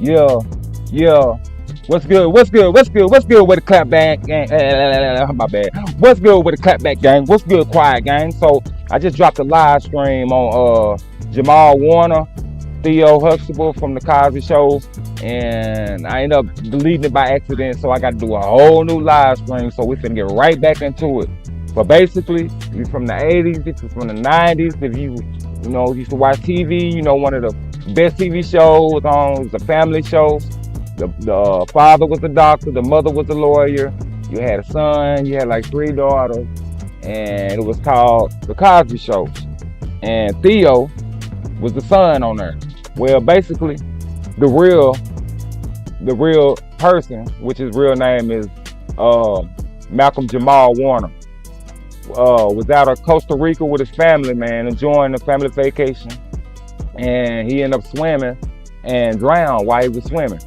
Yeah, yeah. What's good? What's good? What's good? What's good with the clapback gang? My bad. What's good with the clapback gang? What's good, quiet gang? So I just dropped a live stream on Jamal Warner, Theo Huckstable from the Cosby Show, and I ended up deleting it by accident. So I got to do a whole new live stream. So we finna get right back into it. But basically, it's from the 80s, it's from the 90s. If you used to watch TV, one of the best TV shows on was a family show. The father was a doctor, the mother was a lawyer. You had a son, you had like three daughters, and it was called The Cosby Show. And Theo was the son on there. Well, basically, the real person, which his real name is Malcom Jamal Warner, was out of Costa Rico with his family, man, enjoying the family vacation. And he ended up swimming and drowned while he was swimming.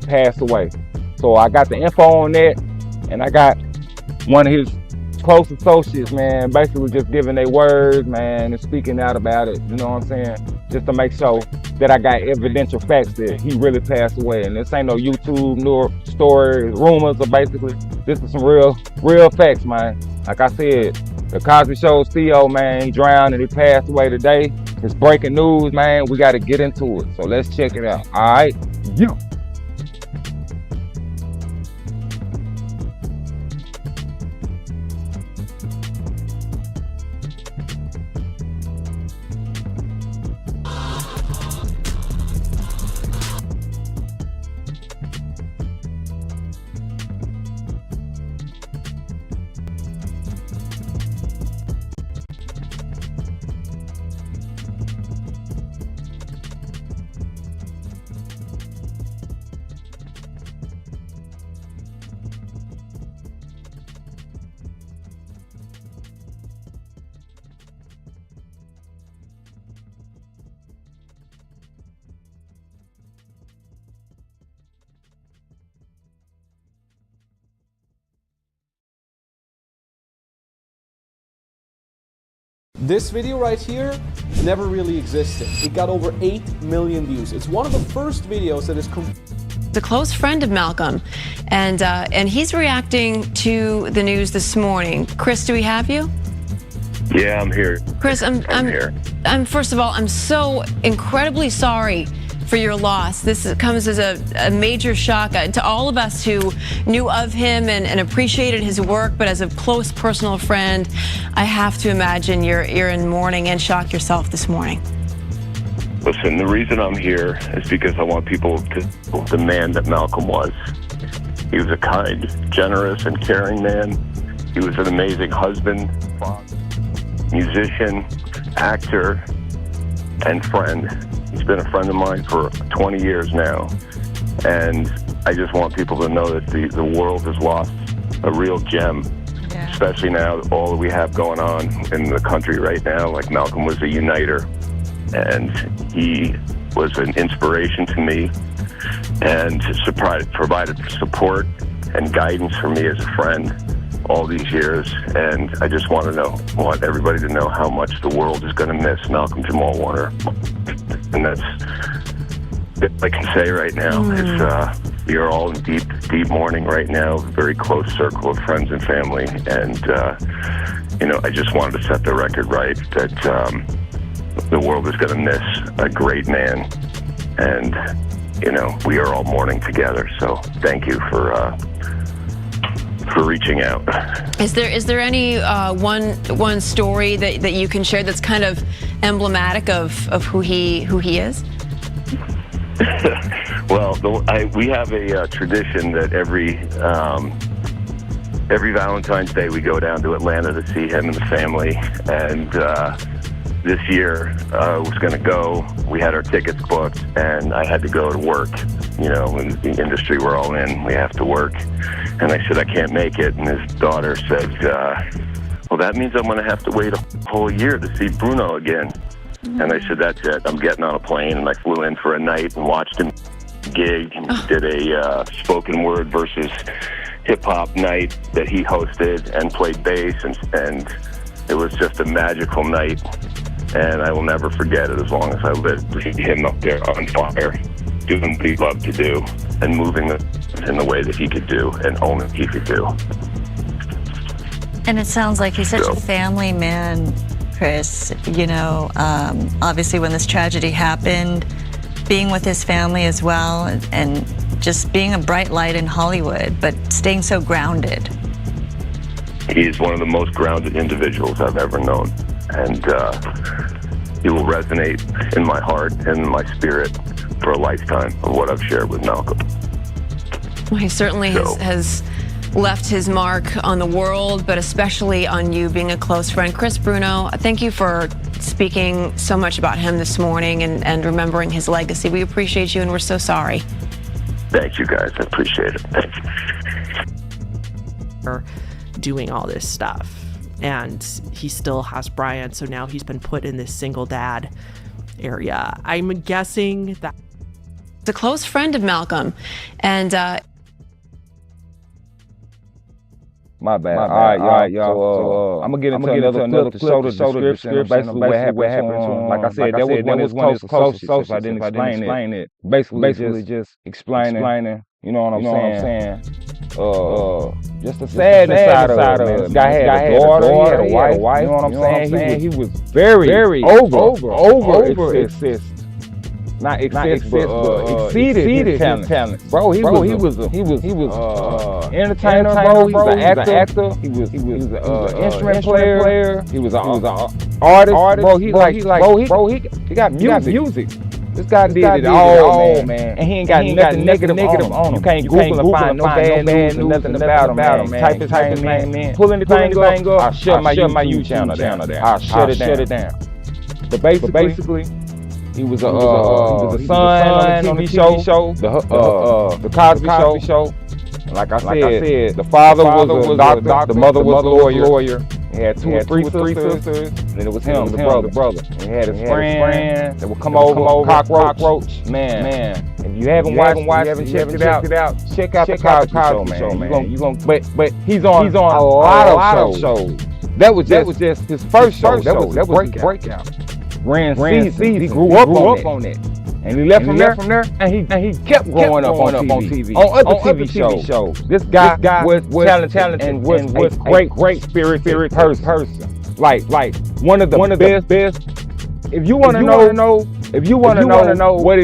Passed away. So I got the info on that, and I got one of his close associates, man, basically just giving their words, man, and speaking out about it, you know what I'm saying? Just to make sure that I got evidential facts that he really passed away. And this ain't no YouTube nor stories, rumors, or basically, this is some real facts, man. Like I said, the Cosby Show's Theo, man, he drowned and he passed away today. It's breaking news, man. We got to get into it. So let's check it out. All right? Yeah. This video right here never really existed. It got over 8 million views. It's one of the first videos that is a close friend of Malcom, and he's reacting to the news this morning. Chris, do we have you? Yeah, I'm here. Chris, I'm here. First of all, I'm so incredibly sorry for your loss. This comes as a major shock to all of us who knew of him and appreciated his work, but as a close personal friend, I have to imagine you're in mourning and shock yourself this morning. Listen, the reason I'm here is because I want people to know the man that Malcom was. He was a kind, generous, and caring man. He was an amazing husband, father, musician, actor, and friend. He's been a friend of mine for 20 years now, and I just want people to know that the world has lost a real gem, especially now all that we have going on in the country right now. Like, Malcom was a uniter, and he was an inspiration to me and provided support and guidance for me as a friend all these years. And I just want everybody to know how much the world is going to miss Malcom Jamal Warner. And that's it I can say right now. We are all in deep mourning right now, a very close circle of friends and family. And, I just wanted to set the record right that the world is going to miss a great man. And, we are all mourning together. So thank you for reaching out. Is there any one story that you can share that's kind of emblematic of who he is? Well, we have a tradition that every Valentine's Day we go down to Atlanta to see him and the family. And this year I was going to go. We had our tickets booked, and I had to go to work. In the industry we're all in, we have to work. And I said, I can't make it. And his daughter said, well, that means I'm going to have to wait a whole year to see Bruno again. And I said, that's it. I'm getting on a plane. And I flew in for a night and watched him gig. And did a spoken word versus hip-hop night that he hosted and played bass. And it was just a magical night. And I will never forget it as long as I live, to see him up there on fire. doing what he loved to do and moving in the way that he could do and only he could do. And it sounds like he's such a family man, Chris. You know, obviously when this tragedy happened, being with his family as well, and just being a bright light in Hollywood, but staying so grounded. He's one of the most grounded individuals I've ever known. And he will resonate in my heart and in my spirit for a lifetime of what I've shared with Malcolm. Well, he certainly has left his mark on the world, but especially on you being a close friend. Chris Bruno, thank you for speaking so much about him this morning and remembering his legacy. We appreciate you, and we're so sorry. Thank you, guys. I appreciate it. Thanks. Doing all this stuff, and he still has Brian, so now he's been put in this single dad area. I'm guessing that He's a close friend of Malcolm, and my bad. All right, y'all. So, I'm gonna get into another clip to show the description. Basically, what happened to him. Like I said, that was one of his closest. If I didn't explain it, basically just explaining. You know what I'm saying? Just the sadness side of it. This guy had a daughter, he had a wife. You know what I'm saying? He was very over excess. Not excess, but exceeded his talent. Bro, he was entertainer, bro. He was an actor. He was an instrument player. He was an artist. Bro, he got music. This guy did it all, man. And he ain't got nothing negative on him. You can't Google and find no bad news or nothing about him, man. Type his name in. Pull anything up, I'll shut my YouTube channel down. I'll shut it down. But basically, he was a son on the TV show, the Cosby Show. Like I said, the father was a doctor, the mother was a lawyer. He had two or three sisters, and it was him, the brother. And he had his friend that would come over, cockroach. Man, if you haven't watched it, you haven't checked it out, check out the Cosby Show, man. But he's on a lot of shows. That was just his first show. That was his breakout. Ran season. He grew up on it. And he left from there, and he kept growing up on TV, on other TV shows. This guy was talented and was a great spirited person. Like one of the best. If you want to know what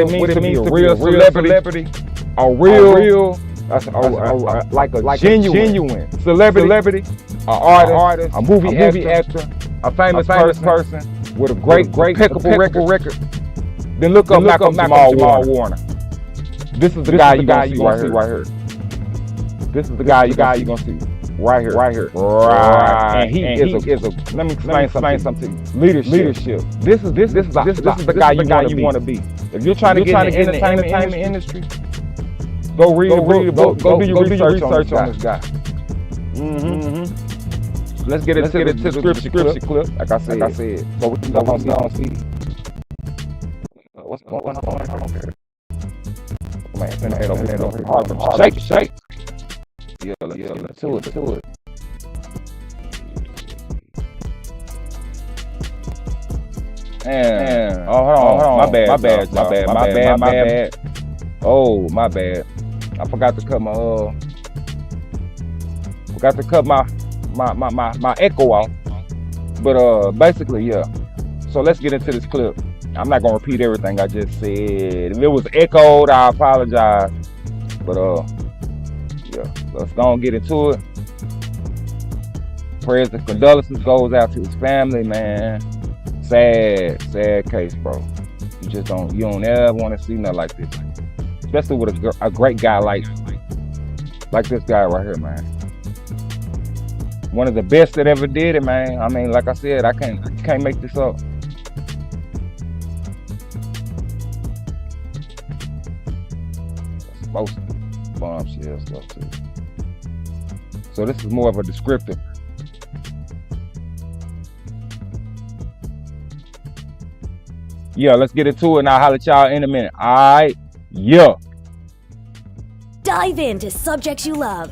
it means to be a real celebrity, like a genuine celebrity, an artist, a movie actor, a famous person with a great impeccable record. Then look up Malcom Jamal Warner. This is the guy you gonna see right here. This is the guy you gonna see right here. Right. And he is a. Let me explain something to you. Leadership. This is the guy you want to be. If you're trying to get in the entertainment industry, go read a book. Go do your research on this guy. Let's get into the description clip. Like I said. So we don't see. What's going on here? Man, head over. Shake. Yeah, let's do it. And hold on. My bad. Oh, my bad. I forgot to cut my echo out. But basically, yeah. So let's get into this clip. I'm not gonna repeat everything I just said. If it was echoed, I apologize. But yeah, let's go and get into it. Prayers and condolences goes out to his family, man. Sad case, bro. You don't ever want to see nothing like this, especially with a great guy like this guy right here, man. One of the best that ever did it, man. I mean, like I said, I can't make this up. Most bombshell stuff too. So this is more of a descriptive. Yeah, let's get into it and I'll holler at y'all in a minute. Alright, yeah. Dive into subjects you love.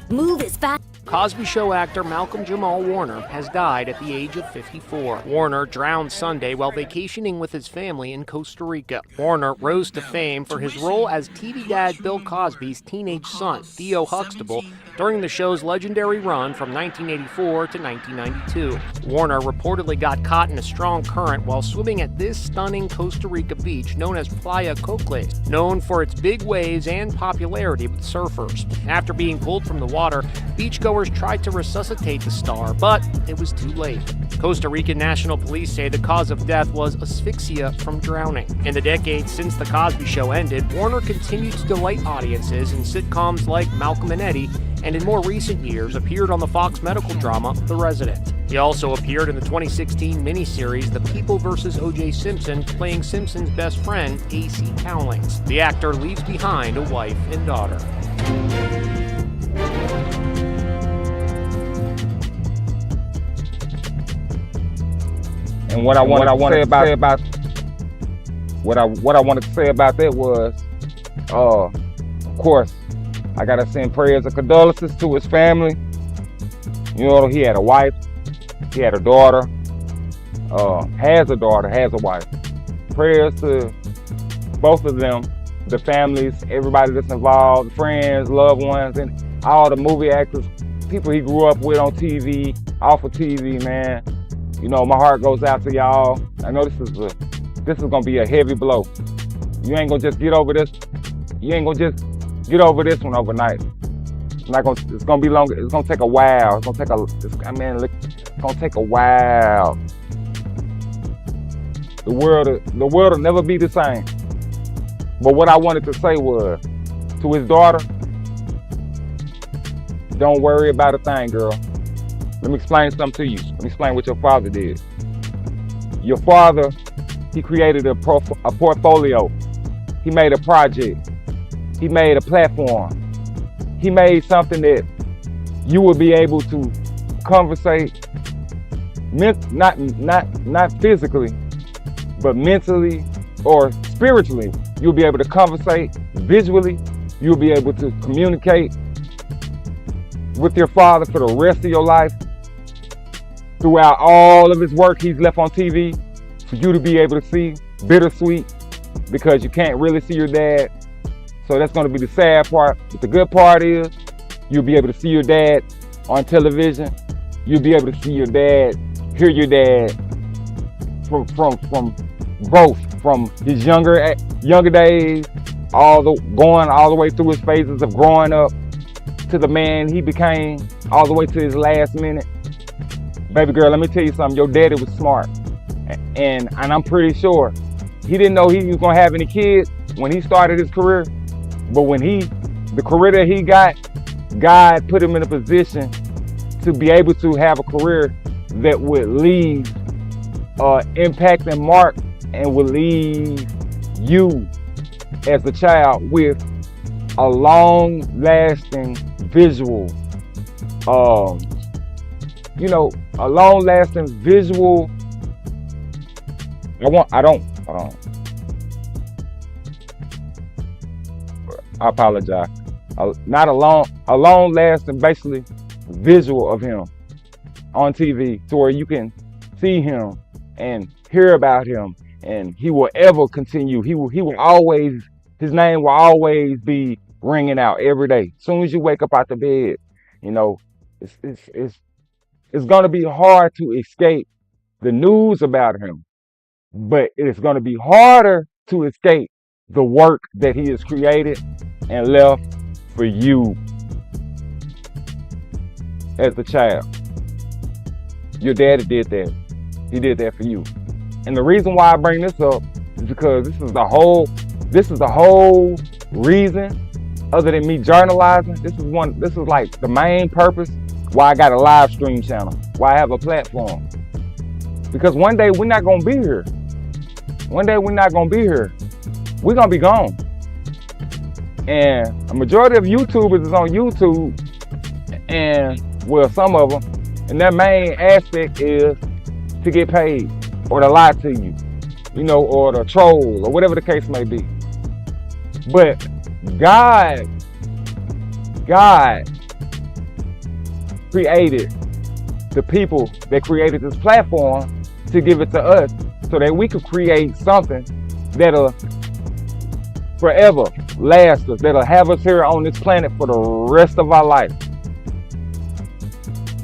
Move as fast. Cosby Show actor Malcom Jamal Warner has died at the age of 54. Warner drowned Sunday while vacationing with his family in Costa Rica. Warner rose to fame for his role as TV dad Bill Cosby's teenage son, Theo Huckstable, during the show's legendary run from 1984 to 1992. Warner reportedly got caught in a strong current while swimming at this stunning Costa Rica beach known as Playa Cocles, known for its big waves and popularity with surfers. After being pulled from the water, beachgoers tried to resuscitate the star, but it was too late. Costa Rican National Police say the cause of death was asphyxia from drowning. In the decades since The Cosby Show ended, Warner continued to delight audiences in sitcoms like Malcolm and Eddie, and in more recent years appeared on the Fox medical drama The Resident. He also appeared in the 2016 miniseries The People vs. O.J. Simpson, playing Simpson's best friend, A.C. Cowlings. The actor leaves behind a wife and daughter. And what I wanted to say about that was, of course, I gotta send prayers of condolences to his family. You know, he had a wife, he had a daughter, has a daughter, has a wife. Prayers to both of them, the families, everybody that's involved, friends, loved ones, and all the movie actors, people he grew up with on TV, off of TV, man. You know, my heart goes out to y'all. I know this is gonna be a heavy blow. You ain't gonna just get over this. You ain't gonna just get over this one overnight. It's gonna be long. It's gonna take a while. It's gonna take a while. The world will never be the same. But what I wanted to say was, to his daughter, don't worry about a thing, girl. Let me explain something to you. Let me explain what your father did. Your father, he created a portfolio. He made a project. He made a platform. He made something that you will be able to conversate, not physically, but mentally or spiritually. You'll be able to conversate visually. You'll be able to communicate with your father for the rest of your life. Throughout all of his work he's left on TV, for you to be able to see, bittersweet, because you can't really see your dad. So that's going to be the sad part. But the good part is, you'll be able to see your dad on television. You'll be able to see your dad, hear your dad from growth, from his younger days, going all the way through his phases of growing up to the man he became, all the way to his last minute. Baby girl, let me tell you something. Your daddy was smart, and I'm pretty sure he didn't know he was gonna have any kids when he started his career. But when the career that he got, God put him in a position to be able to have a career that would leave impact and mark, and would leave you as a child with a long-lasting visual, a long-lasting visual. I apologize. Not a long-lasting, basically, visual of him on TV, to where you can see him and hear about him, and he will ever continue. He will always, his name will always be ringing out every day. As soon as you wake up out the bed, you know, it's gonna be hard to escape the news about him, but it's gonna be harder to escape the work that he has created and left for you as a child. Your daddy did that. He did that for you. And the reason why I bring this up is because this is the whole reason, other than me journalizing. This is like the main purpose why I got a live stream channel, why I have a platform. Because one day we're not gonna be here. One day we're not gonna be here. We're gonna be gone. And a majority of YouTubers is on YouTube, and well, some of them, and their main aspect is to get paid, or to lie to you, or to troll, or whatever the case may be. But God created the people that created this platform to give it to us so that we could create something that'll forever last us, that'll have us here on this planet for the rest of our life.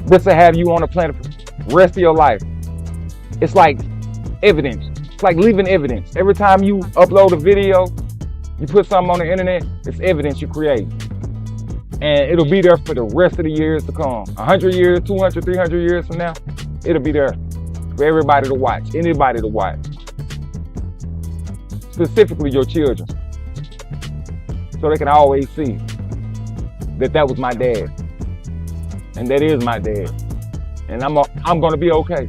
This will have you on the planet for the rest of your life. It's like evidence. It's like leaving evidence. Every time you upload a video, you put something on the internet, it's evidence you create. And it'll be there for the rest of the years to come. 100 years, 200, 300 years from now, it'll be there for everybody to watch, anybody to watch. Specifically your children. So they can always see that that was my dad. And that is my dad. And I'm gonna be okay.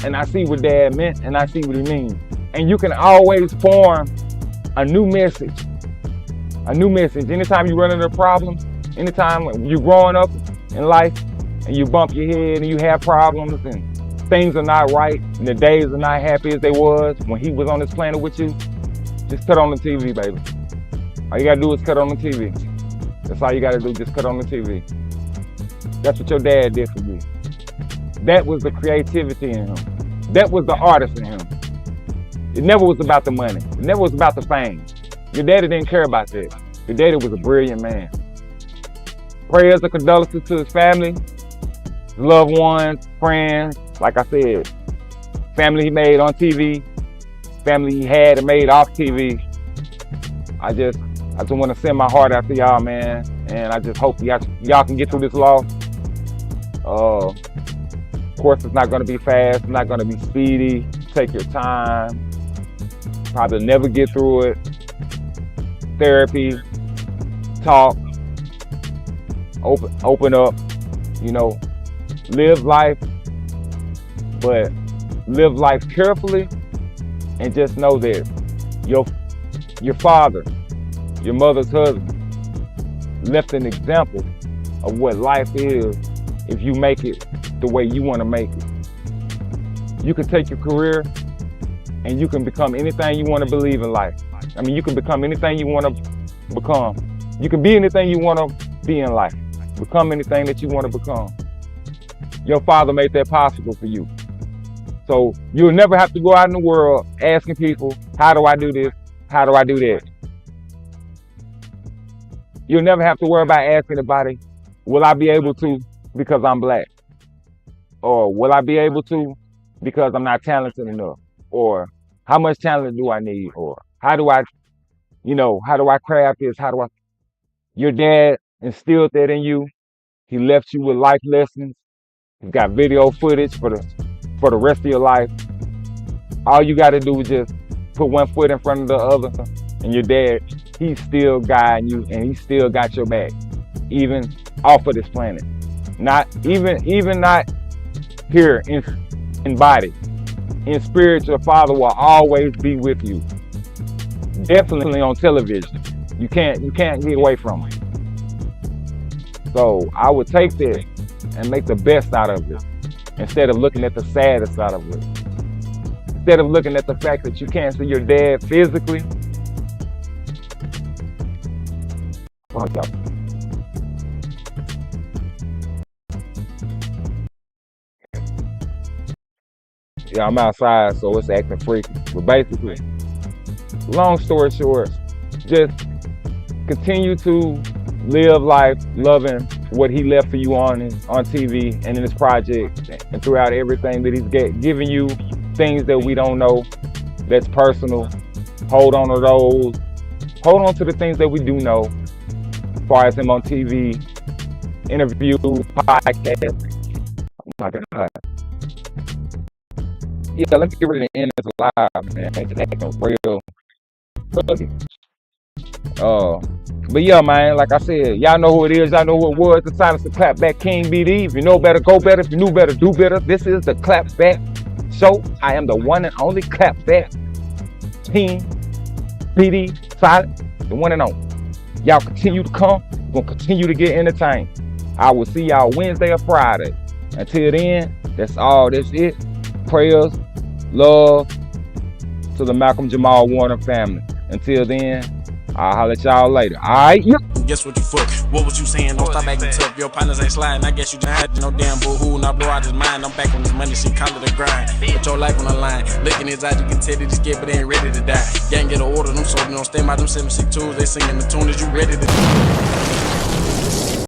And I see what dad meant, and I see what he means. And you can always form a new message. A new message. Anytime you run into problems, anytime you're growing up in life and you bump your head and you have problems and things are not right and the days are not happy as they was when he was on this planet with you, just cut on the TV, baby. All you gotta do is cut on the TV. That's all you gotta do, just cut on the TV. That's what your dad did for you. That was the creativity in him. That was the artist in him. It never was about the money. It never was about the fame. Your daddy didn't care about that. Your daddy was a brilliant man. Prayers and condolences to his family, his loved ones, friends, like I said. Family he made on TV, family he had and made off TV. I just want to send my heart out to y'all, man. And I just hope y'all can get through this loss. Of course, it's not going to be fast. It's not going to be speedy. Take your time. Probably never get through it. Therapy, talk, open up, you know, live life, but live life carefully and just know that your father, your mother's husband left an example of what life is if you make it the way you want to make it. You can take your career and you can become anything you want to believe in life. I mean, you can become anything you want to become. You can be anything you want to be in life. Become anything that you want to become. Your father made that possible for you. So you'll never have to go out in the world asking people, how do I do this? How do I do that? You'll never have to worry about asking anybody, will I be able to because I'm black? Or will I be able to because I'm not talented enough? Or how much talent do I need? Or how do I craft this? Your dad instilled that in you. He left you with life lessons. He's got video footage for the rest of your life. All you got to do is just put one foot in front of the other. And your dad, he's still guiding you and he still got your back. Even off of this planet. Not even not here in body. In spirit, your father will always be with you. Definitely on television. You can't get away from it. So I would take that and make the best out of it instead of looking at the saddest side of it. Instead of looking at the fact that you can't see your dad physically. Yeah, I'm outside, so it's acting freaky. But basically, long story short, just continue to live life loving what he left for you on TV and in his project and throughout everything that he's giving you, things that we don't know, that's personal. Hold on to those. Hold on to the things that we do know, as far as him on TV, interviews, podcasts. Oh my God. Yeah, let me get rid of the end of the live, man. It's acting real buggy. But yeah, man, like I said, y'all know who it is. Y'all know who it was. The Silence the Clapback King BD. If you know better, go better. If you knew better, do better. This is the Clapback Show. I am the one and only Clapback King BD Silence, the one and only. Y'all continue to come. We're gonna continue to get entertained. I will see y'all Wednesday or Friday. Until then, that's all. That's it. Prayers, love to the Malcom Jamal Warner family. Until then, I'll holler at y'all later. All right? Yep. guess what you fuck? What was you saying? Don't stop acting tough. Your partners ain't sliding. I guess you just had no damn boo-hoo. Now blow out his mind. I'm back on this money. She call it a grind. Put your life on the line. Look in his eyes, you can tell that he's scared, but they ain't ready to die. Gang get an order. Them soldiers don't stand by them 762s. They singing the tune. Is you ready to die?